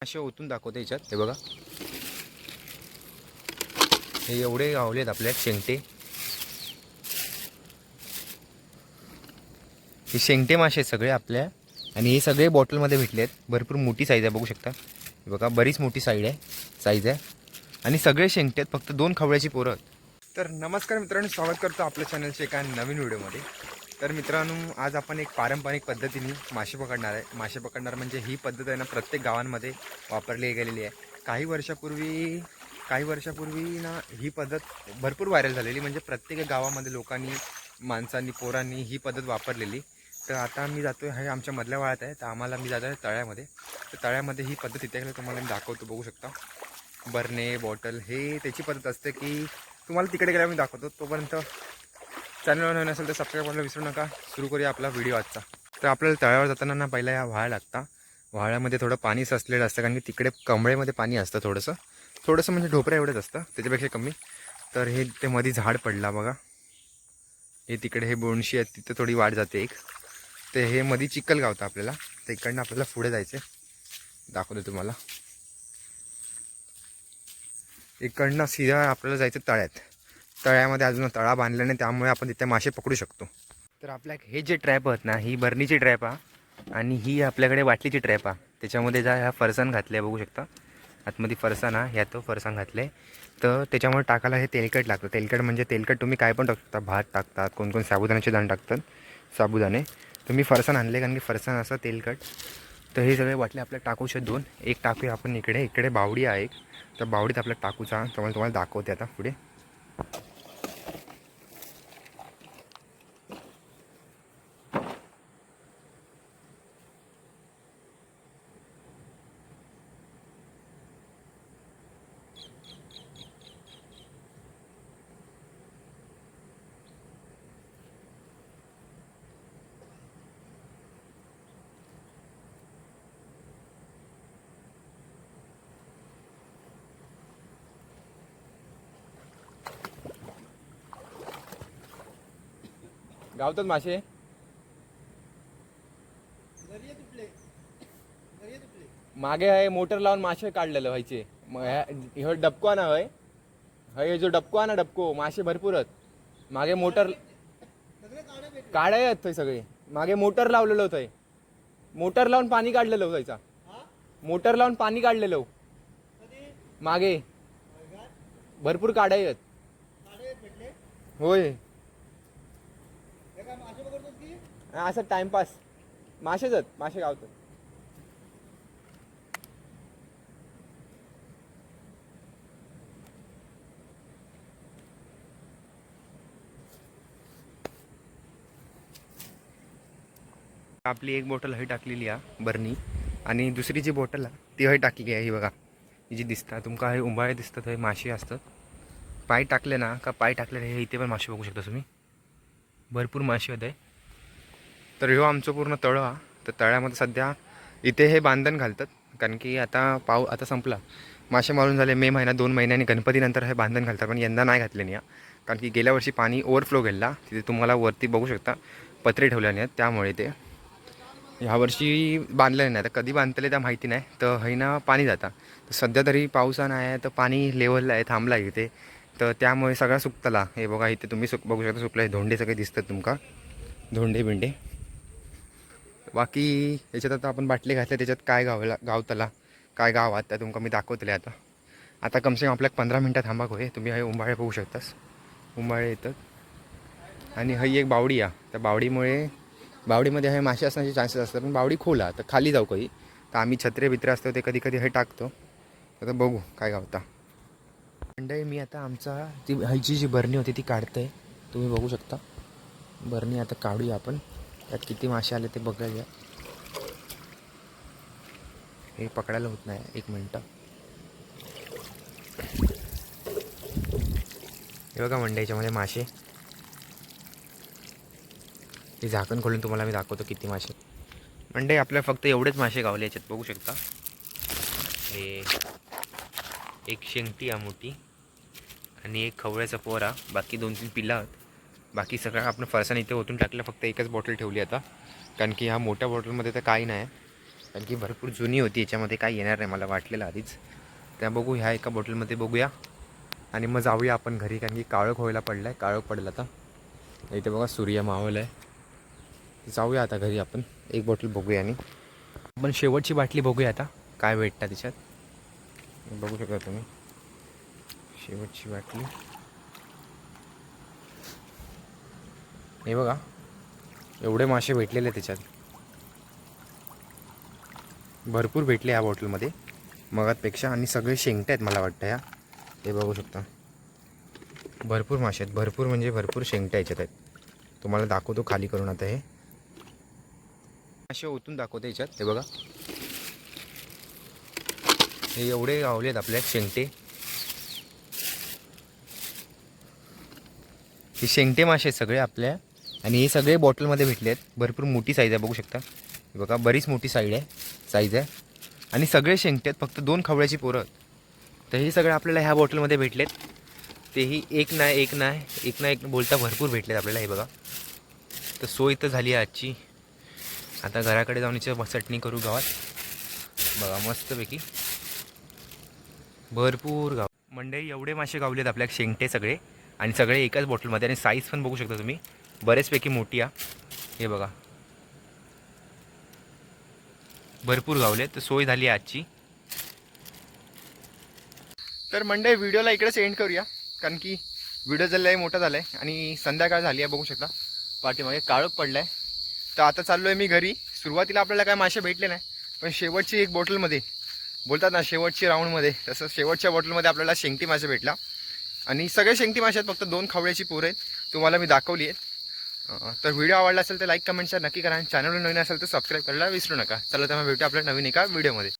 असे ओतून दाखवते याच्यात. हे बघा, हे एवढे गावलेत आपल्या शेंगटे. हे शेंगटे मासे सगळे आपल्या, आणि हे सगळे बॉटलमध्ये भेटले आहेत. भरपूर मोठी साईज आहे, बघू शकता. हे बघा, बरीच मोठी साईज आहे आणि सगळे शेंगटे आहेत. फक्त 2 खवळ्याची पोरं आहेत. तर नमस्कार मित्रांनो, स्वागत करतो आपल्या चॅनलच्या एका नवीन व्हिडिओमध्ये. तर मित्रांनो, आज आपण एक पारंपरिक पद्धतीने मासे पकडणार आहे. मासे पकडणार म्हणजे ही पद्धत आहे ना, प्रत्येक गावांमध्ये वापरली गेलेली आहे. काही वर्षापूर्वी ना ही पद्धत भरपूर व्हायरल झालेली, म्हणजे प्रत्येक गावामध्ये लोकांनी, माणसांनी, पोरांनी ही पद्धत वापरलेली. तर आता मी जातो आहे, आमच्या मधल्या वाळात आहे, तर मी जातो आहे तळ्यामध्ये. तर तळ्यामध्ये ही पद्धत इथे तुम्हाला मी दाखवतो, बघू शकता. बरणे, बॉटल, हे त्याची पद्धत असते की तुम्हाला तिकडे गेल्यावर मी दाखवतो. तोपर्यंत चॅनलवर नवीन असेल तर सबस्क्राईब करायला विसरू नका. सुरू करूया आपला व्हिडिओ आजचा. तर आपल्याला तळ्यावर जाताना ना पहिला या व्हाळा लागता. व्हाळ्यामध्ये थोडं पाणी सचलेलं असतं, कारण की तिकडे कमळेमध्ये पाणी असतं थोडंसं म्हणजे ढोपऱ्या एवढंच असतं, त्याच्यापेक्षा कमी. तर हे ते मध्ये झाड पडला बघा, हे तिकडे हे बोणशी आहेत, तिथं थोडी वाट जाते एक. ते हे मध्ये चिखल गावतं आपल्याला, तर इकडनं आपल्याला पुढे जायचं. दाखवतो तुम्हाला. इकडनं सीधा आपल्याला जायचं तळ्यात. तळ्यामध्ये अजून तळा बांधला नाही, त्यामुळे आपण तिथे मासे पकडू शकतो. तर आपल्या हे जे ट्रॅप आहेत ना, ही बरणीची ट्रॅप आहे आणि ही आपल्याकडे वाटलीची ट्रॅप आहे. त्याच्यामध्ये ह्या फरसाण घातले, बघू शकता. आतमध्ये फरसाण आहे, ह्या तो फरसाण घातले. तर त्याच्यामुळे टाकायला हे तेलकट लागतं. तेलकट म्हणजे तेलकट तुम्ही काय पण टाकू शकता. भात टाकतात, कोण कोण साबुदाण्याचे दाणे टाकतात, साबुदाणे. तुम्ही फरसाण आणले, कारण की फरसाण असं तेलकट. तर हे सगळे वाटले आपल्याला टाकूचे 2. एक टाकूया आपण इकडे बावडी आहे एक, तर बावडीत आपल्याला टाकूचा तुम्हाला दाखवते आता पुढे. गावतात मासे. मागे आहे मोटर लावून मासे काढलेलं व्हायचे. ह्यो डबको ना होय, हे जो डबको ना, डबको मासे भरपूर आहेत. मागे मोटर काढाय आहेत थंय सगळे. मागे मोटर लावलेलं होतं, मोटर लावून पाणी काढलेलं व्हायचा. मोटर लावून पाणी काढलेलं मागे भरपूर काढाय आहेत. होय, असं टाइमपास. मासेच आहेत, मासे गावतात. आपली एक बॉटल हवी टाकलेली आहे बरणी, आणि दुसरी जी बॉटल आहे ती हवी टाकलेली आहे. ही बघा, ही जी दिसतात तुमका, हे उंबाळे दिसतात, हे मासे असतात. पाय टाकले ना का, पाय टाकले हे इथे पण मासे बघू शकता तुम्ही, भरपूर मासे होत आहे. तर ह्यो आमचं पूर्ण तळं हा. तर तळ्यामध्ये सध्या इथे हे बांधण घालतात, कारण की आता संपला, मासे मारून झाले. मे महिना 2 महिन्यांनी गणपतीनंतर हे बांधण घालतात, पण यंदा नाही घातले नाही, कारण की गेल्या वर्षी पाणी ओव्हरफ्लो गेला. तिथे तुम्हाला वरती बघू शकता पत्रे ठेवले नाही, त्यामुळे ते ह्यावर्षी बांधलेलं नाही. तर कधी बांधतले त्या माहिती नाही. तर हैना पाणी जाता, तर सध्या तरी पावसा नाही आहे, तर पाणी लेवलला आहे, थांबला आहे इथे. तर त्यामुळे सगळा सुकतला. हे बघा इथे तुम्ही बघू शकता, सुकलं आहे. धोंडे सगळे दिसतात तुमका, धोंडे बिंडे. बाकी याच्यात आता आपण बाटले घातले, त्याच्यात काय गावतला काय गावात त्या तुमका मी दाखवतले. आता कमसे कम आपल्याला 15 मिनटं थांबा होय. तुम्ही हे उंबाळे बघू शकतास, उंबाळे येतात. आणि ही एक बावडी आहे, त्या बावडीमध्ये हे मासे असण्याचे चान्सेस असतात, पण बावडी खोला तर खाली जाऊ काही. तर आम्ही छत्रे बित्रे असतो ते कधी कधी हे टाकतो. आता बघू काय गावता. मंडळी, मी आता ती ह्याची जी बरणी होती ती काढतंय, तुम्ही बघू शकता. बरणी आता काढूया आपण, त्यात किती मासे आले ते बघूया. हे पकडायला होत नाही, 1 मिनटं. हे बघा मंडळी, याच्यामध्ये मासे. हे झाकण खोलून तुम्हाला मी दाखवतो किती मासे. मंडळी, आपल्याला फक्त एवढेच मासे गावले याच्यात, बघू शकता. हे एक शेंगटी आहे मोठी, आणि एक खवळ्याचा पोरा, बाकी 2-3 पिल्ला आहेत. बाकी सगळं आपण फरसाण इथे ओतून टाकलं. फक्त एकच बॉटल ठेवली आता, कारण की ह्या मोठ्या बॉटलमध्ये तर काही नाही. कारण की भरपूर जुनी होती, याच्यामध्ये काय येणार नाही मला वाटलेलं आधीच. त्या बघू ह्या एका बॉटलमध्ये बघूया आणि मग जाऊया आपण घरी, कारण की काळोख व्हायला पडला आहे, काळोख पडला आता. इथे बघा सूर्य मावळला आहे. जाऊया आता घरी आपण, एक बॉटल बघूया आणि आपण शेवटची बाटली बघूया आता काय भेटतं त्याच्यात. बघू शकता तुम्ही शेवटची बाटली. हे बघा एवढे मासे भेटलेले त्याच्यात, भरपूर भेटले या बॉटलमध्ये मगातपेक्षा. आणि सगळे शेंगटे आहेत मला वाटतं ह्या. हे बघू शकता भरपूर मासे आहेत, भरपूर म्हणजे भरपूर शेंगट्या याच्यात आहेत. तुम्हाला दाखवतो खाली करून आता. हे मासे ओतून दाखवतो याच्यात. हे बघा हे एवढे गावले आहेत आपल्या शेंगटे. हे शेंगटे मासे आहेत सगळे आपल्या, आणि हे सगळे बॉटलमध्ये भेटले आहेत. भरपूर मोठी साईज आहे बघू शकता. हे बघा बरीच मोठी साईज आहे आणि सगळे शेंगटे आहेत. फक्त 2 खवळ्याची पोरं. तर हे सगळे आपल्याला ह्या बॉटलमध्ये भेटलेत. तेही एक नाही बोलता भरपूर भेटलेत आपल्याला. हे बघा तर सोय तर झाली आहे आजची. आता घराकडे जाऊन इथे चटणी करू गावात. बघा मस्तपैकी भरपूर गाव मंडई एवढे मासे गावलेत आपल्या शेंगटे सगळे, आणि सगळे एकाच बॉटलमध्ये. आणि साईज पण बघू शकता तुम्ही बरेचपैकी मोठी आहे. हे बघा भरपूर गावले. तर सोय झाली आहे आजची. तर मंडई व्हिडिओला इकडेच एंड करूया, कारण की व्हिडिओ झाला आहे मोठा झाला आहे आणि संध्याकाळ झाली आहे. बघू शकता पाठीमागे काळोख पडला आहे. तर आता चाललो आहे मी घरी. सुरुवातीला आपल्याला काय मासे भेटले नाही, पण शेवटची एक बॉटलमध्ये बोलतात ना शेवटची राऊंडमध्ये, तसं शेवटच्या बॉटलमध्ये आपल्याला शेंगटी मासे भेटला. आणि सगळे शेंगटी मासे आहेत, फक्त 2 खवळ्याची पोरं आहेत. तुम्हाला मी दाखवली आहेत. तर व्हिडिओ आवडला असेल तर लाईक कमेंट शेअर नक्की करा. चॅनलवर नवीन असेल तर सबस्क्राईब करायला विसरू नका. चला तर मग भेटू आपल्या नवीन एका व्हिडिओमध्ये.